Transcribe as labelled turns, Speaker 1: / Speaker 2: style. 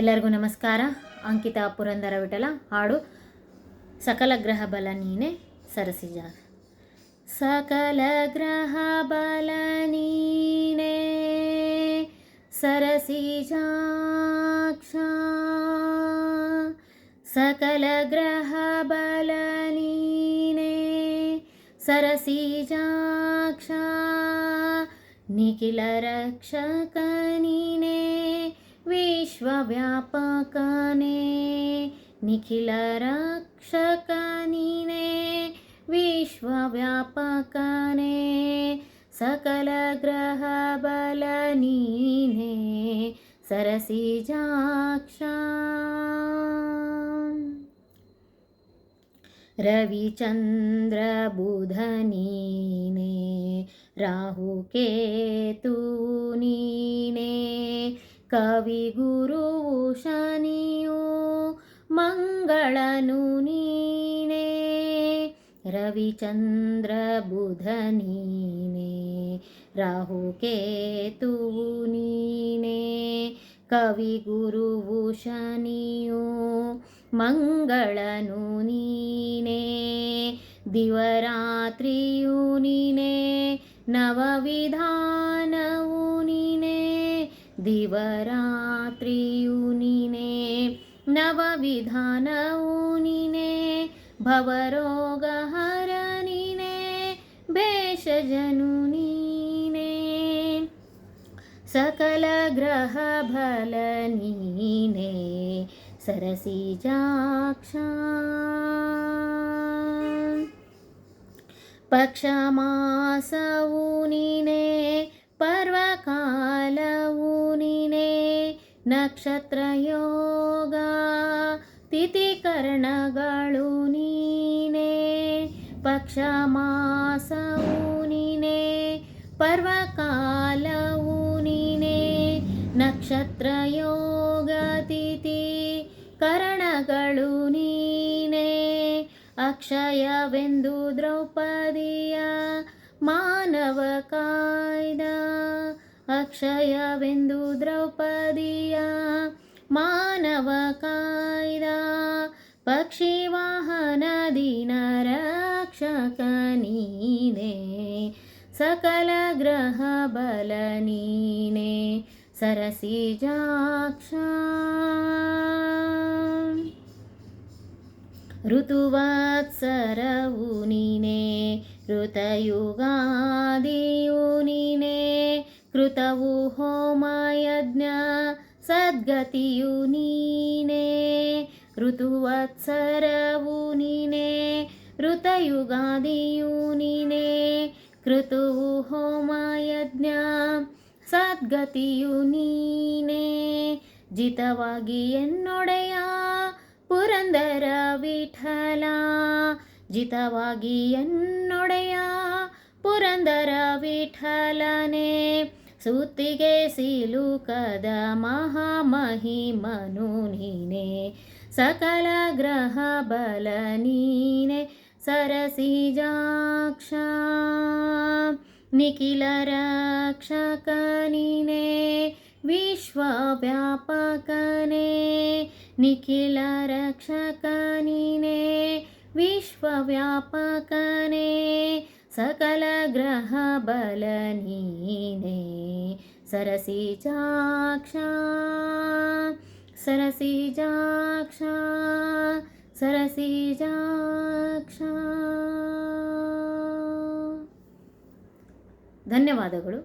Speaker 1: ಎಲ್ಲರಿಗೂ ನಮಸ್ಕಾರ. ಅಂಕಿತಾ ಪುರಂದರ ವಿಠಲ ಹಾಡು ಸಕಲ ಗ್ರಹ ಬಲ ನೀನೆ ಸರಸಿಜ. ಸಕಲ ಗ್ರಹ ಬಲ ನೀನೆ ಸರಸಿಜಾಕ್ಷ, ಸಕಲ ಗ್ರಹ ಬಲ ನೀನೆ ಸರಸಿಜಾಕ್ಷ, ನಿಖಿಲ ರಕ್ಷಕ ನೀನೆ ವಿಶ್ವವ್ಯಾಪಕನೇ, ನಿಖಿಲ ರಕ್ಷಕ ನೀನೆ ವಿಶ್ವವ್ಯಾಪಕನೇ, ಸಕಲ ಗ್ರಹ ಬಲ ನೀನೆ ಸರಸಿಜಾಕ್ಷ. ರವಿಚಂದ್ರ ಬುಧ ನೀನೆ, ರಾಹು ಕೇತು ನೀನೆ, ಕವಿ ಗುರು ಶನಿಯು ಮಂಗಳನು ನೀನೆ. ರವಿಚಂದ್ರ ಬುಧ ನೀನೆ, ರಾಹು ಕೇತು ನೀನೆ, ಕವಿ ಗುರು ಶನಿಯು ಮಂಗಳನು ನೀನೆ. ದಿವರಾತ್ರಿಯು ನೀನೆ, ನವವಿಧಾನವು ನೀನೆ, ದಿವರಾತ್ರಿಯು ನೀನೆ, ನವವಿಧಾನವು ನೀನೆ, ಭವರೋಗಹರ ನೀನೆ, ಭೇಷಜನು ನೀನೆ, ಸಕಲ ಗ್ರಹ ಬಲ ನೀನೆ ಸರಸಿಜಾಕ್ಷ. ಪಕ್ಷಮಾಸವು ನೀನೆ, ಪರ್ವಕಾಲವು ನೀನೆ, ನಕ್ಷತ್ರ ಯೋಗ ತಿಥಿಕರಣಗಳು ನೀನೆ. ಪಕ್ಷಮಾಸವು ನೀನೆ, ಪರ್ವಕಾಲವು ನೀನೆ, ನಕ್ಷತ್ರ ಯೋಗ ತಿಥಿ ಕರಣಗಳು ನೀನೆ. ಅಕ್ಷಯವೆಂದು ದ್ರೌಪದಿಯ ಮಾನವ ಕಾಯ್ದ, ಅಕ್ಷಯವೆಂದು ದ್ರೌಪದಿಯ ಮಾನವ ಕಾಯ್ದ, ಪಕ್ಷಿವಾಹನ ದೀನ ರಕ್ಷಕ ನೀನೆ, ಸಕಲ ಗ್ರಹ ಬಲ ನೀನೆ ಸರಸಿಜಾಕ್ಷ. ಋತುವತ್ಸರವು ನೀನೆ, ಋತಯುಗಾದಿಯು ನೀನೆ, ಕೃತವು ಹೋಮಯಜ್ಞ ಸದ್ಗತಿಯು ನೀನೆ. ಋತುವತ್ಸರವು ನೀನೆ, ಋತಯುಗಾದಿಯು ನೀನೆ, ಕೃತವು ಹೋಮಯಜ್ಞ ಸದ್ಗತಿಯು ನೀನೆ. ಜಿತವಾಗಿ ಎನ್ನೊಡೆಯ ಪುರಂದರ ವಿಠಲ, ಜಿತವಾಗಿ ಎನ್ನೊಡೆಯ ಪುರಂದರ ವಿಠಲನೆ, ಸುತ್ತಿಗೆ ಸಿಲುಕದ ಮಹಾಮಹಿಮನು ನೀನೆ, ಸಕಲ ಗ್ರಹ ಬಲ ನೀನೆ ಸರಸಿಜಾಕ್ಷ. ನಿಖಿಲ ರಕ್ಷಕ ನೀನೆ ವಿಶ್ವವ್ಯಾಪಕನೇ, ನಿಖಿಲ ರಕ್ಷಕ ನೀನೆ ವಿಶ್ವವ್ಯಾಪಕನೇ, ಸಕಲ ಗ್ರಹ ಬಲ ನೀನೆ ಸರಸಿಜಾಕ್ಷ, ಸರಸಿಜಾಕ್ಷ, ಸರಸಿಜಾಕ್ಷ. ಧನ್ಯವಾದಗಳು.